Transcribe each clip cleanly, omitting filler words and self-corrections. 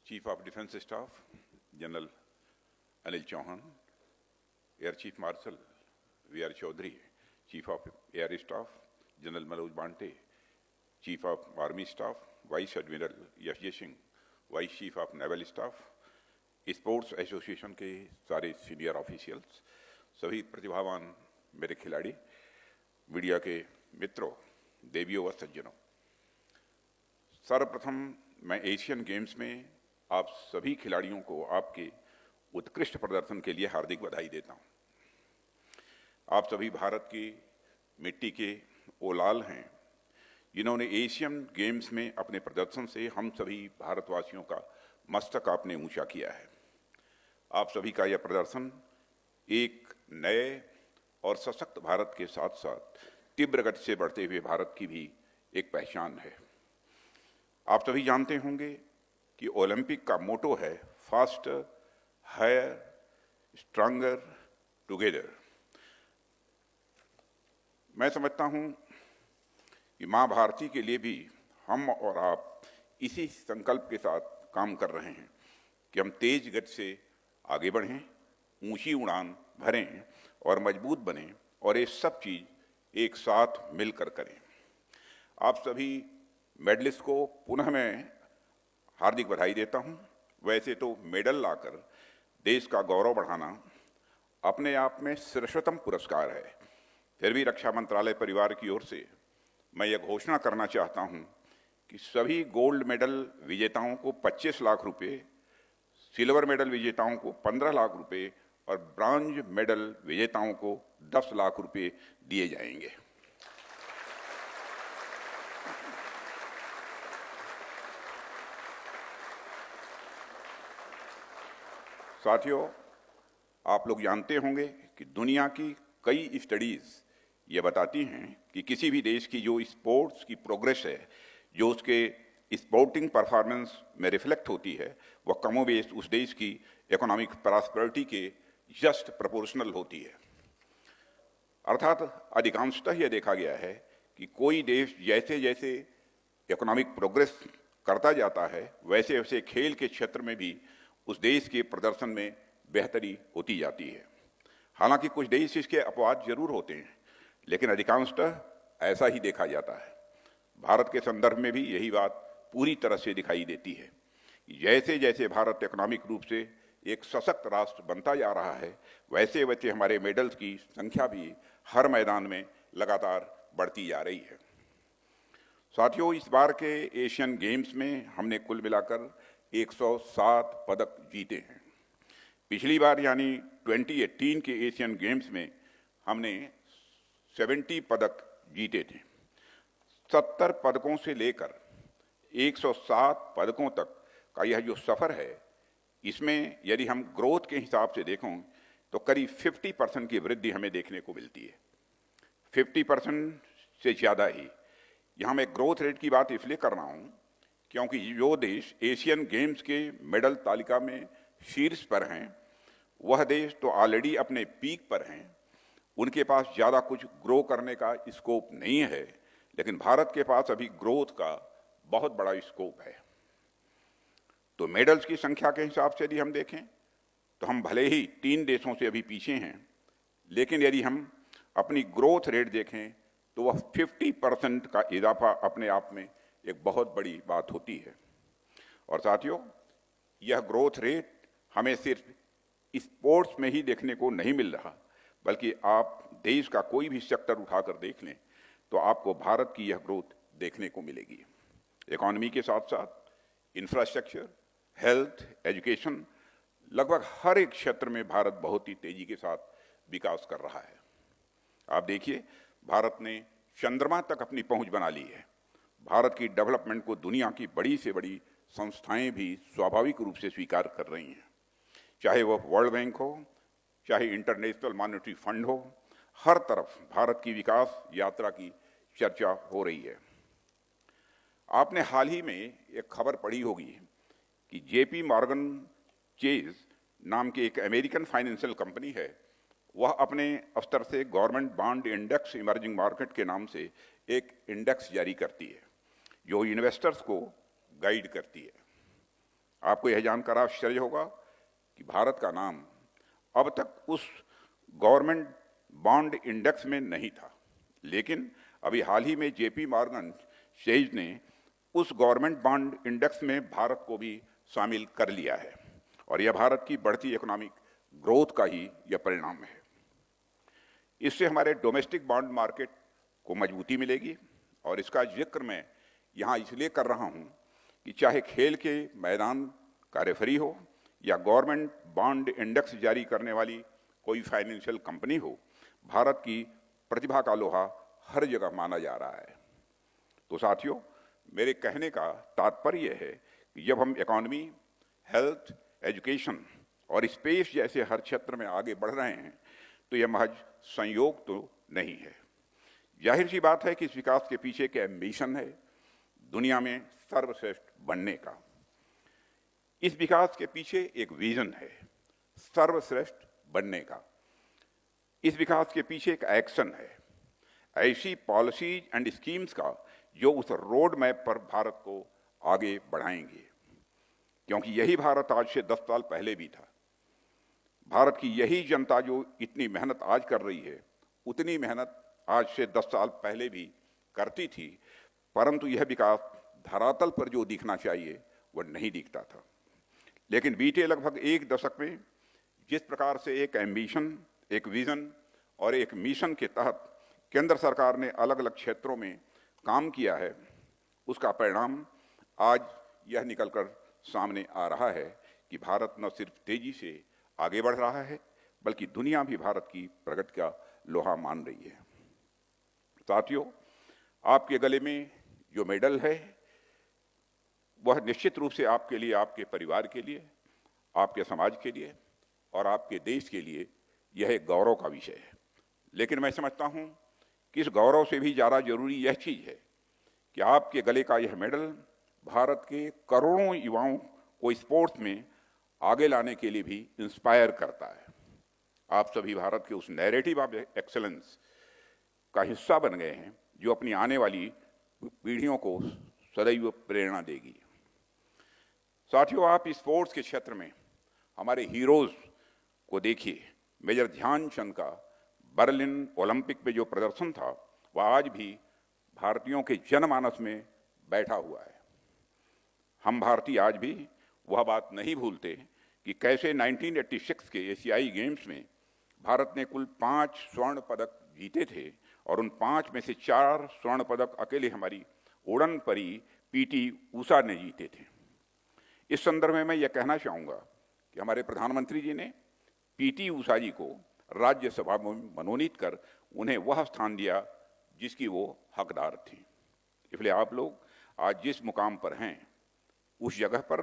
Chief of Defence Staff, General Anil Chauhan, Air Chief Marshal V.R. Chaudhary, Chief of Air Staff, General Manoj Bante, Chief of Army Staff, Vice Admiral Yash Singh, Vice Chief of Naval Staff, sports association के सारे senior officials, सभी प्रतिभावान मेरे खिलाड़ी, media के मित्रों, देवियों व सज्जनों, सर्वप्रथम मैं एशियन गेम्स में आप सभी खिलाड़ियों को आपके उत्कृष्ट प्रदर्शन के लिए हार्दिक बधाई देता हूं। आप सभी भारत की मिट्टी के ओलाल हैं, जिन्होंने एशियन गेम्स में अपने प्रदर्शन से हम सभी भारतवासियों का मस्तक आपने ऊंचा किया है। आप सभी का यह प्रदर्शन एक नए और सशक्त भारत के साथ साथ तीव्र गति से बढ़ते हुए भारत की भी एक पहचान है। आप सभी जानते होंगे कि ओलंपिक का मोटो है फास्टर, हायर, स्ट्रांगर, टुगेदर। मैं समझता हूं कि मां भारती के लिए भी हम और आप इसी संकल्प के साथ काम कर रहे हैं कि हम तेज गति से आगे बढ़ें, ऊंची उड़ान भरें और मजबूत बनें, और ये सब चीज एक साथ मिलकर करें। आप सभी मेडलिस्ट को पुनः मैं हार्दिक बधाई देता हूं। वैसे तो मेडल लाकर देश का गौरव बढ़ाना अपने आप में श्रेष्ठतम पुरस्कार है, फिर भी रक्षा मंत्रालय परिवार की ओर से मैं यह घोषणा करना चाहता हूं कि सभी गोल्ड मेडल विजेताओं को 25 लाख रुपए, सिल्वर मेडल विजेताओं को 15 लाख रुपए और ब्रॉन्ज मेडल विजेताओं को 10 लाख रुपए दिए जाएंगे। साथियों, आप लोग जानते होंगे कि दुनिया की कई स्टडीज ये बताती हैं कि किसी भी देश की जो स्पोर्ट्स की प्रोग्रेस है, जो उसके स्पोर्टिंग परफॉर्मेंस में रिफ्लेक्ट होती है, वह कमोबेश उस देश की इकोनॉमिक प्रॉस्पेरिटी के जस्ट प्रोपोर्शनल होती है। अर्थात अधिकांशतः यह देखा गया है कि कोई देश जैसे जैसे इकोनॉमिक प्रोग्रेस करता जाता है, वैसे वैसे खेल के क्षेत्र में भी उस देश के प्रदर्शन में बेहतरी होती जाती है। हालांकि कुछ देश इसके अपवाद जरूर होते हैं, लेकिन अधिकांशतः ऐसा ही देखा जाता है। भारत के संदर्भ में भी यही बात पूरी तरह से दिखाई देती है। जैसे जैसे भारत इकोनॉमिक रूप से एक सशक्त राष्ट्र बनता जा रहा है, वैसे वैसे हमारे मेडल्स की संख्या भी हर मैदान में लगातार बढ़ती जा रही है। साथियों, इस बार के एशियन गेम्स में हमने कुल मिलाकर 107 पदक जीते हैं। पिछली बार यानी 2018 के एशियन गेम्स में हमने 70 पदक जीते थे। 70 पदकों से लेकर 107 पदकों तक का यह जो सफर है, इसमें यदि हम ग्रोथ के हिसाब से देखें तो करीब 50% की वृद्धि हमें देखने को मिलती है। 50% से ज़्यादा ही। यहाँ मैं ग्रोथ रेट की बात इसलिए कर रहा हूँ क्योंकि जो देश एशियन गेम्स के मेडल तालिका में शीर्ष पर हैं, वह देश तो ऑलरेडी अपने पीक पर हैं, उनके पास ज़्यादा कुछ ग्रो करने का स्कोप नहीं है। लेकिन भारत के पास अभी ग्रोथ का बहुत बड़ा स्कोप है। तो मेडल्स की संख्या के हिसाब से यदि हम देखें तो हम भले ही 3 देशों से अभी पीछे हैं, लेकिन यदि हम अपनी ग्रोथ रेट देखें तो वह 50% का इजाफा अपने आप में एक बहुत बड़ी बात होती है। और साथियों, यह ग्रोथ रेट हमें सिर्फ स्पोर्ट्स में ही देखने को नहीं मिल रहा, बल्कि आप देश का कोई भी सेक्टर उठाकर देख लें तो आपको भारत की यह ग्रोथ देखने को मिलेगी। इकोनॉमी के साथ साथ इंफ्रास्ट्रक्चर, हेल्थ, एजुकेशन, लगभग हर एक क्षेत्र में भारत बहुत ही तेजी के साथ विकास कर रहा है। आप देखिए, भारत ने चंद्रमा तक अपनी पहुंच बना ली है। भारत की डेवलपमेंट को दुनिया की बड़ी से बड़ी संस्थाएं भी स्वाभाविक रूप से स्वीकार कर रही हैं, चाहे वह वर्ल्ड बैंक हो, चाहे इंटरनेशनल मॉनेटरी फंड हो। हर तरफ भारत की विकास यात्रा की चर्चा हो रही है। आपने हाल ही में एक खबर पढ़ी होगी कि जेपी मॉर्गन चेज नाम की एक अमेरिकन फाइनेंशियल कंपनी है, वह अपने स्तर से government bond index emerging market के नाम से एक इंडेक्स जारी करती है जो इन्वेस्टर्स को गाइड करती है। आपको यह जानकर आश्चर्य होगा कि भारत का नाम अब तक उस गवर्नमेंट बॉन्ड इंडेक्स में नहीं था, लेकिन अभी हाल ही में जेपी मॉर्गन चेज ने उस गवर्नमेंट बॉन्ड इंडेक्स में भारत को भी शामिल कर लिया है और यह भारत की बढ़ती इकोनॉमिक ग्रोथ का ही यह परिणाम है। इससे हमारे डोमेस्टिक बॉन्ड मार्केट को मजबूती मिलेगी और इसका जिक्र मैं यहाँ इसलिए कर रहा हूँ कि चाहे खेल के मैदान का रेफरी हो या गवर्नमेंट बॉन्ड इंडेक्स जारी करने वाली कोई फाइनेंशियल कंपनी हो, भारत की प्रतिभा का लोहा हर जगह माना जा रहा है। तो साथियों, मेरे कहने का तात्पर्य है कि जब हम इकोनॉमी, हेल्थ, एजुकेशन और स्पेस जैसे हर क्षेत्र में आगे बढ़ रहे हैं तो यह महज संयोग तो नहीं है। जाहिर सी बात है कि इस विकास के पीछे एक एम्बिशन है, दुनिया में सर्वश्रेष्ठ बनने का। इस विकास के पीछे एक विजन है, सर्वश्रेष्ठ बनने का। इस विकास के पीछे एक एक्शन है, ऐसी पॉलिसीज एंड स्कीम्स का जो उस रोड मैप पर भारत को आगे बढ़ाएंगे, क्योंकि यही भारत आज से 10 साल पहले भी था। भारत की यही जनता जो इतनी मेहनत आज कर रही है, उतनी मेहनत आज से 10 साल पहले भी करती थी, परंतु यह विकास धरातल पर जो दिखना चाहिए वह नहीं दिखता था। लेकिन बीते लगभग एक दशक में जिस प्रकार से एक एम्बिशन, एक विजन और एक मिशन के तहत केंद्र सरकार ने अलग अलग क्षेत्रों में काम किया है, उसका परिणाम आज यह निकलकर सामने आ रहा है कि भारत न सिर्फ तेजी से आगे बढ़ रहा है, बल्कि दुनिया भी भारत की प्रगति का लोहा मान रही है। साथियों, आपके गले में जो मेडल है वह निश्चित रूप से आपके लिए, आपके परिवार के लिए, आपके समाज के लिए और आपके देश के लिए यह एक गौरव का विषय है। लेकिन मैं समझता हूं कि इस गौरव से भी ज़्यादा जरूरी यह चीज़ है कि आपके गले का यह मेडल भारत के करोड़ों युवाओं को स्पोर्ट्स में आगे लाने के लिए भी इंस्पायर करता है। आप सभी भारत के उस नैरेटिव ऑफ एक्सेलेंस का हिस्सा बन गए हैं जो अपनी आने वाली पीढ़ियों को सदैव प्रेरणा देगी। साथियों, आप स्पोर्ट्स के क्षेत्र में हमारे हीरोज को देखिए। मेजर ध्यानचंद का बर्लिन ओलंपिक में जो प्रदर्शन था वह आज भी भारतीयों के जनमानस में बैठा हुआ है। हम भारतीय आज भी वह बात नहीं भूलते कि कैसे 1986 के एशियाई गेम्स में भारत ने कुल 5 स्वर्ण पदक जीते थे और उन 5 में से 4 स्वर्ण पदक अकेले हमारी उड़न परी पीटी ऊषा ने जीते थे। इस संदर्भ में मैं यह कहना चाहूँगा कि हमारे प्रधानमंत्री जी ने पीटी ऊषा जी को राज्यसभा में मनोनीत कर उन्हें वह स्थान दिया जिसकी वो हकदार थी। इसलिए आप लोग आज जिस मुकाम पर हैं उस जगह पर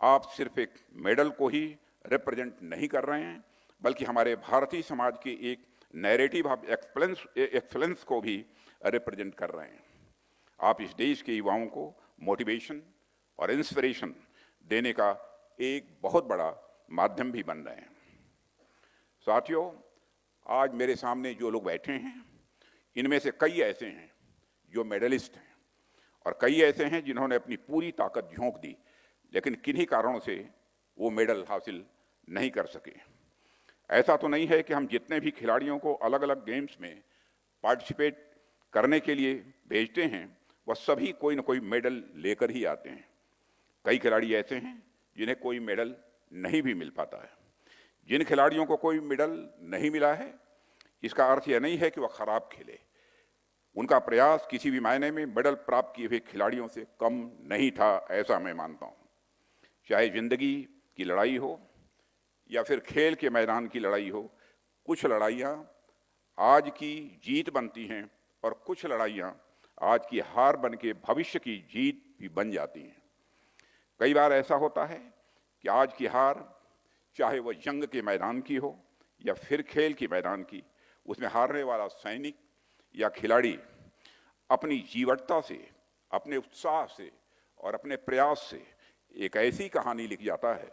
आप सिर्फ एक मेडल को ही रिप्रेजेंट नहीं कर रहे हैं, बल्कि हमारे भारतीय समाज के एक नैरेटिव ऑफ एक्सलेंस को भी रिप्रेजेंट कर रहे हैं। आप इस देश के युवाओं को मोटिवेशन और इंस्पिरेशन देने का एक बहुत बड़ा माध्यम भी बन रहे हैं। साथियों, आज मेरे सामने जो लोग बैठे हैं इनमें से कई ऐसे हैं जो मेडलिस्ट हैं और कई ऐसे हैं जिन्होंने अपनी पूरी ताकत झोंक दी, लेकिन किन्हीं कारणों से वो मेडल हासिल नहीं कर सके। ऐसा तो नहीं है कि हम जितने भी खिलाड़ियों को अलग अलग गेम्स में पार्टिसिपेट करने के लिए भेजते हैं वह सभी कोई ना कोई मेडल लेकर ही आते हैं। कई खिलाड़ी ऐसे हैं जिन्हें कोई मेडल नहीं भी मिल पाता है। जिन खिलाड़ियों को कोई मेडल नहीं मिला है इसका अर्थ यह नहीं है कि वह खराब खेले। उनका प्रयास किसी भी मायने में मेडल प्राप्त किए हुए खिलाड़ियों से कम नहीं था, ऐसा मैं मानता हूँ। चाहे जिंदगी की लड़ाई हो या फिर खेल के मैदान की लड़ाई हो, कुछ लड़ाइयाँ आज की जीत बनती हैं और कुछ लड़ाइयाँ आज की हार बन के भविष्य की जीत भी बन जाती हैं। कई बार ऐसा होता है कि आज की हार, चाहे वह जंग के मैदान की हो या फिर खेल के मैदान की, उसमें हारने वाला सैनिक या खिलाड़ी अपनी जीवटता से, अपने उत्साह से और अपने प्रयास से एक ऐसी कहानी लिख जाता है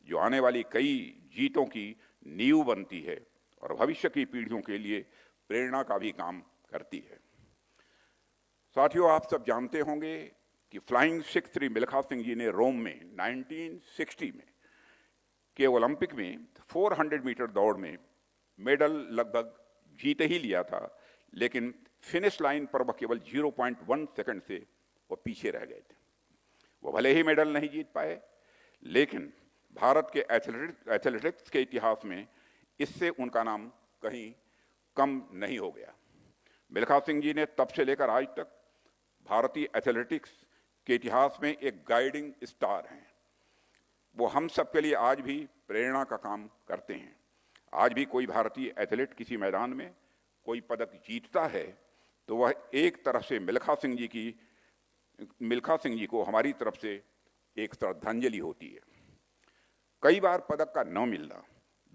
जो आने वाली कई जीतों की नींव बनती है और भविष्य की पीढ़ियों के लिए प्रेरणा का भी काम करती है। साथियों, आप सब जानते होंगे कि फ्लाइंग सिख श्री मिल्खा सिंह जी ने रोम में 1960 में के ओलंपिक में 400 मीटर दौड़ में मेडल लगभग जीत ही लिया था, लेकिन फिनिश लाइन पर वह केवल 0.1 सेकंड से वो पीछे रह गए थे। वो भले ही मेडल नहीं जीत पाए, लेकिन भारत के एथलेटिक्स के इतिहास में इससे उनका नाम कहीं कम नहीं हो गया। मिल्खा सिंह जी ने तब से लेकर आज तक भारतीय एथलेटिक्स के इतिहास में एक गाइडिंग स्टार हैं। वो हम सब के लिए आज भी प्रेरणा का काम करते हैं। आज भी कोई भारतीय एथलीट किसी मैदान में कोई पदक जीतता है तो वह एक तरफ से मिल्खा सिंह जी को हमारी तरफ से एक श्रद्धांजलि होती है। कई बार पदक का न मिलना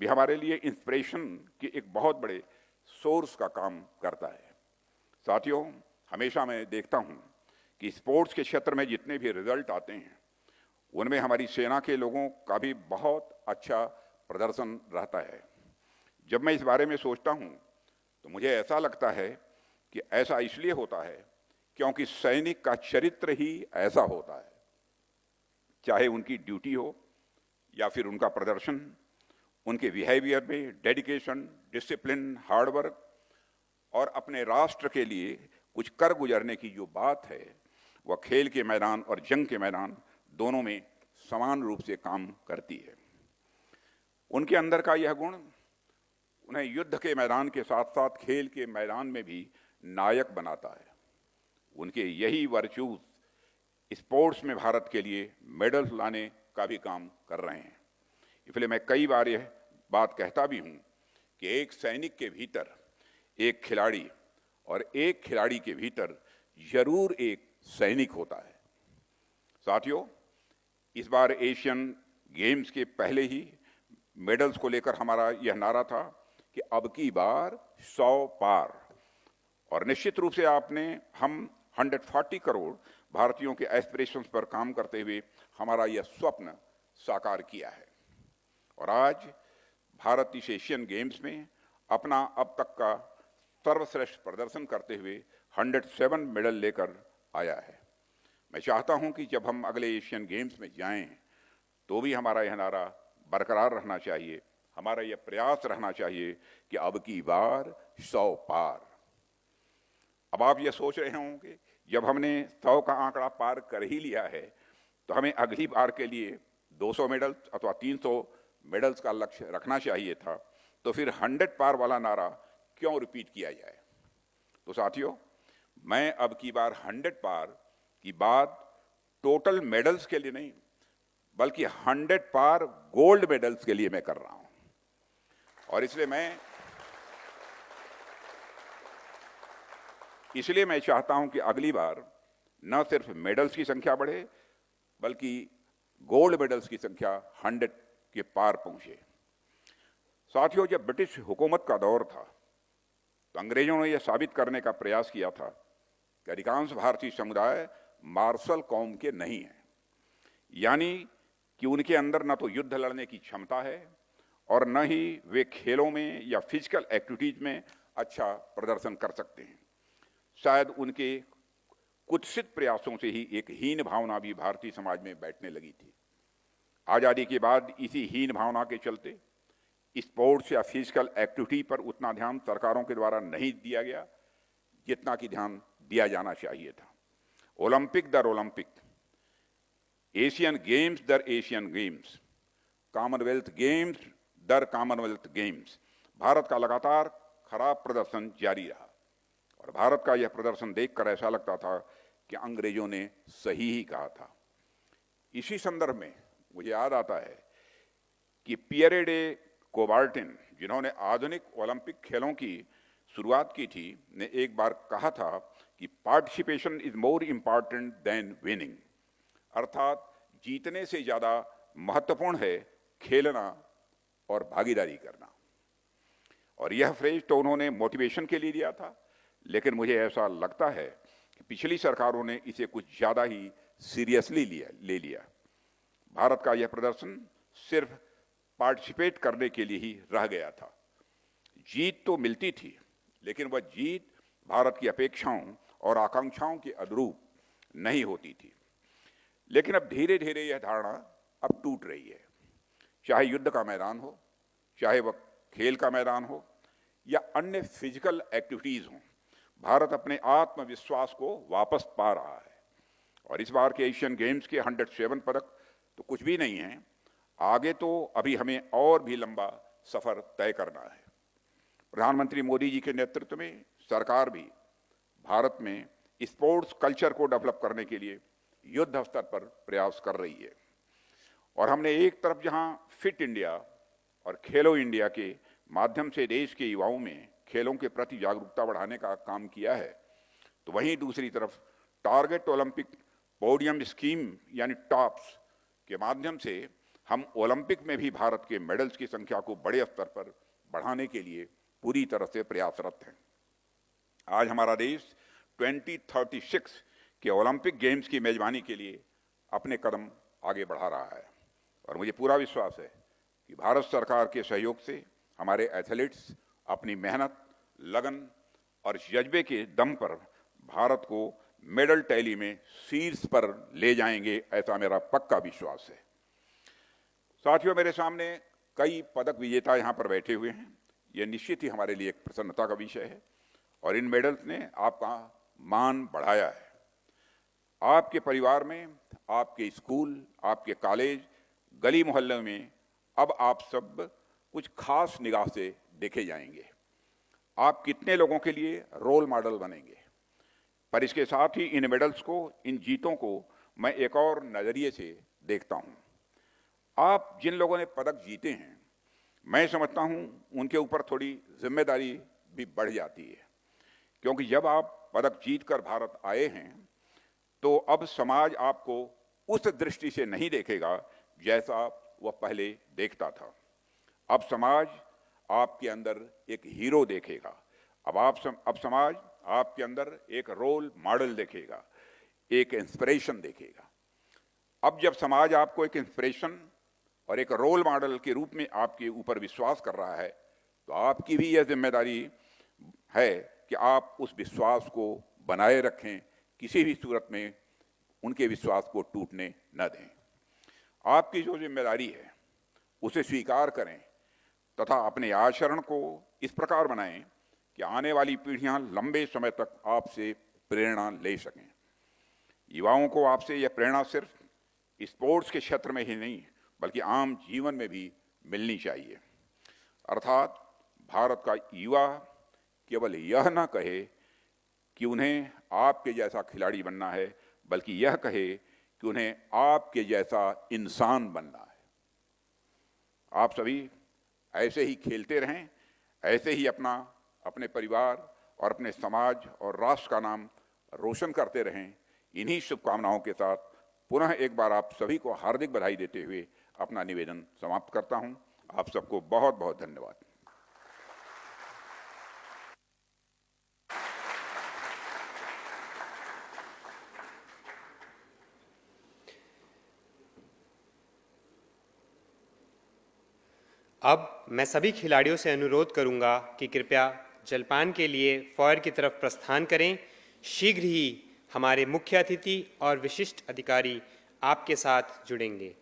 भी हमारे लिए इंस्पिरेशन के एक बहुत बड़े सोर्स का काम करता है। साथियों, हमेशा मैं देखता हूं कि स्पोर्ट्स के क्षेत्र में जितने भी रिजल्ट आते हैं उनमें हमारी सेना के लोगों का भी बहुत अच्छा प्रदर्शन रहता है। जब मैं इस बारे में सोचता हूं तो मुझे ऐसा लगता है कि ऐसा इसलिए होता है क्योंकि सैनिक का चरित्र ही ऐसा होता है, चाहे उनकी ड्यूटी हो या फिर उनका प्रदर्शन, उनके बिहेवियर में डेडिकेशन, डिसिप्लिन, हार्डवर्क और अपने राष्ट्र के लिए कुछ कर गुजरने की जो बात है वह खेल के मैदान और जंग के मैदान दोनों में समान रूप से काम करती है। उनके अंदर का यह गुण उन्हें युद्ध के मैदान के साथ साथ खेल के मैदान में भी नायक बनाता है। उनके यही वर्च्यूज स्पोर्ट्स में भारत के लिए मेडल्स लाने का भी काम कर रहे हैं। इसलिए मैं कई बार यह बात कहता भी हूं कि एक सैनिक के भीतर एक खिलाड़ी और एक खिलाड़ी के भीतर जरूर एक सैनिक होता है। साथियों, इस बार एशियन गेम्स के पहले ही मेडल्स को लेकर हमारा यह नारा था कि अब की बार 100 पार, और निश्चित रूप से हम 140 करोड़ भारतीयों के एस्पिरेशंस पर काम करते हुए हमारा यह स्वप्न साकार किया है। और आज भारत इस एशियन गेम्स में अपना अब तक का सर्वश्रेष्ठ प्रदर्शन करते हुए 107 मेडल लेकर आया है। मैं चाहता हूं कि जब हम अगले एशियन गेम्स में जाएं तो भी हमारा यह नारा बरकरार रहना चाहिए, हमारा यह प्रयास रहना चाहिए कि अब की बार 100 पार। अब आप यह सोच रहे होंगे जब हमने 100 का आंकड़ा पार कर ही लिया है तो हमें अगली बार के लिए 200 मेडल्स अथवा 300 मेडल्स का लक्ष्य रखना चाहिए था, तो फिर 100 पार वाला नारा क्यों रिपीट किया जाए। तो साथियों, मैं अब की बार 100 पार की बात टोटल मेडल्स के लिए नहीं बल्कि 100 पार गोल्ड मेडल्स के लिए मैं कर रहा हूं। और इसलिए मैं चाहता हूं कि अगली बार न सिर्फ मेडल्स की संख्या बढ़े बल्कि गोल्ड मेडल्स की संख्या 100 के पार पहुंचे। साथियों, जब ब्रिटिश हुकूमत का दौर था तो अंग्रेजों ने यह साबित करने का प्रयास किया था कि अधिकांश भारतीय समुदाय मार्शल कौम के नहीं हैं, यानी कि उनके अंदर न तो युद्ध लड़ने की क्षमता है और न ही वे खेलों में या फिजिकल एक्टिविटीज में अच्छा प्रदर्शन कर सकते हैं। शायद उनके कुत्सित प्रयासों से ही एक हीन भावना भी भारतीय समाज में बैठने लगी थी। आजादी के बाद इसी हीन भावना के चलते स्पोर्ट्स या फिजिकल एक्टिविटी पर उतना ध्यान सरकारों के द्वारा नहीं दिया गया जितना कि ध्यान दिया जाना चाहिए था। ओलंपिक दर ओलंपिक, एशियन गेम्स दर एशियन गेम्स, कॉमनवेल्थ गेम्स दर कॉमनवेल्थ गेम्स, भारत का लगातार खराब प्रदर्शन जारी रहा। और भारत का यह प्रदर्शन देखकर ऐसा लगता था कि अंग्रेजों ने सही ही कहा था। इसी संदर्भ में मुझे याद आता है कि पियरे डे कोबार्टिन, जिन्होंने आधुनिक ओलंपिक खेलों की शुरुआत की थी, ने एक बार कहा था कि participation is more important then winning, अर्थात जीतने से ज्यादा महत्वपूर्ण है खेलना और भागीदारी करना। और यह फ्रेज तो उन्होंने मोटिवेशन के लिए दिया था, लेकिन मुझे ऐसा लगता है कि पिछली सरकारों ने इसे कुछ ज्यादा ही सीरियसली ले लिया। भारत का यह प्रदर्शन सिर्फ पार्टिसिपेट करने के लिए ही रह गया था। जीत तो मिलती थी, लेकिन वह जीत भारत की अपेक्षाओं और आकांक्षाओं के अनुरूप नहीं होती थी। लेकिन अब धीरे धीरे यह धारणा अब टूट रही है। चाहे युद्ध का मैदान हो, चाहे वह खेल का मैदान हो या अन्य फिजिकल एक्टिविटीज हों, भारत अपने आत्मविश्वास को वापस पा रहा है। और इस बार के एशियन गेम्स के 107 पदक तो कुछ भी नहीं है, आगे तो अभी हमें और भी लंबा सफर तय करना है। प्रधानमंत्री मोदी जी के नेतृत्व में सरकार भी भारत में स्पोर्ट्स कल्चर को डेवलप करने के लिए युद्ध स्तर पर प्रयास कर रही है। और हमने एक तरफ जहां फिट इंडिया और खेलो इंडिया के माध्यम से देश के युवाओं में खेलों के प्रति जागरूकता बढ़ाने का काम किया है, तो वहीं दूसरी तरफ टारगेट ओलंपिक पोडियम स्कीम यानी टॉप्स के माध्यम से हम ओलंपिक में भी भारत के मेडल्स की संख्या को बड़े स्तर पर बढ़ाने के लिए पूरी तरह से प्रयासरत हैं। आज हमारा देश 2036 के ओलंपिक गेम्स की मेजबानी के लिए अपने कदम आगे बढ़ा रहा है और मुझे पूरा विश्वास है कि भारत सरकार के सहयोग से हमारे एथलीट्स अपनी मेहनत, लगन और जज्बे के दम पर भारत को मेडल टैली में शीर्ष पर ले जाएंगे, ऐसा मेरा पक्का विश्वास है। साथियों, मेरे सामने कई पदक विजेता यहाँ पर बैठे हुए हैं। यह निश्चित ही हमारे लिए एक प्रसन्नता का विषय है और इन मेडल्स ने आपका मान बढ़ाया है। आपके परिवार में, आपके स्कूल, आपके कॉलेज, गली मोहल्ले में अब आप सब कुछ खास निगाह से देखे जाएंगे। आप कितने लोगों के लिए रोल मॉडल बनेंगे। पर इसके साथ ही इन मेडल्स को, इन जीतों को मैं एक और नजरिए से देखता हूं। आप जिन लोगों ने पदक जीते हैं, मैं समझता हूं उनके ऊपर थोड़ी जिम्मेदारी भी बढ़ जाती है, क्योंकि जब आप पदक जीतकर भारत आए हैं तो अब समाज आपको उस दृष्टि से नहीं देखेगा जैसा वह पहले देखता था। अब समाज आपके अंदर एक हीरो देखेगा। अब समाज आपके अंदर एक रोल मॉडल देखेगा, एक इंस्पिरेशन देखेगा। अब जब समाज आपको एक इंस्पिरेशन और एक रोल मॉडल के रूप में आपके ऊपर विश्वास कर रहा है, तो आपकी भी यह जिम्मेदारी है कि आप उस विश्वास को बनाए रखें, किसी भी सूरत में उनके विश्वास को टूटने न दें। आपकी जो जिम्मेदारी है उसे स्वीकार करें तथा अपने आचरण को इस प्रकार बनाएं कि आने वाली पीढ़ियां लंबे समय तक आपसे प्रेरणा ले सकें। युवाओं को आपसे यह प्रेरणा सिर्फ स्पोर्ट्स के क्षेत्र में ही नहीं बल्कि आम जीवन में भी मिलनी चाहिए। अर्थात भारत का युवा केवल यह न कहे कि उन्हें आपके जैसा खिलाड़ी बनना है, बल्कि यह कहे कि उन्हें आपके जैसा इंसान बनना है। आप सभी ऐसे ही खेलते रहें, ऐसे ही अपने परिवार और अपने समाज और राष्ट्र का नाम रोशन करते रहें। इन्हीं शुभकामनाओं के साथ पुनः एक बार आप सभी को हार्दिक बधाई देते हुए अपना निवेदन समाप्त करता हूं। आप सबको बहुत बहुत धन्यवाद। अब मैं सभी खिलाड़ियों से अनुरोध करूंगा कि कृपया जलपान के लिए फॉयर की तरफ प्रस्थान करें। शीघ्र ही हमारे मुख्य अतिथि और विशिष्ट अधिकारी आपके साथ जुड़ेंगे।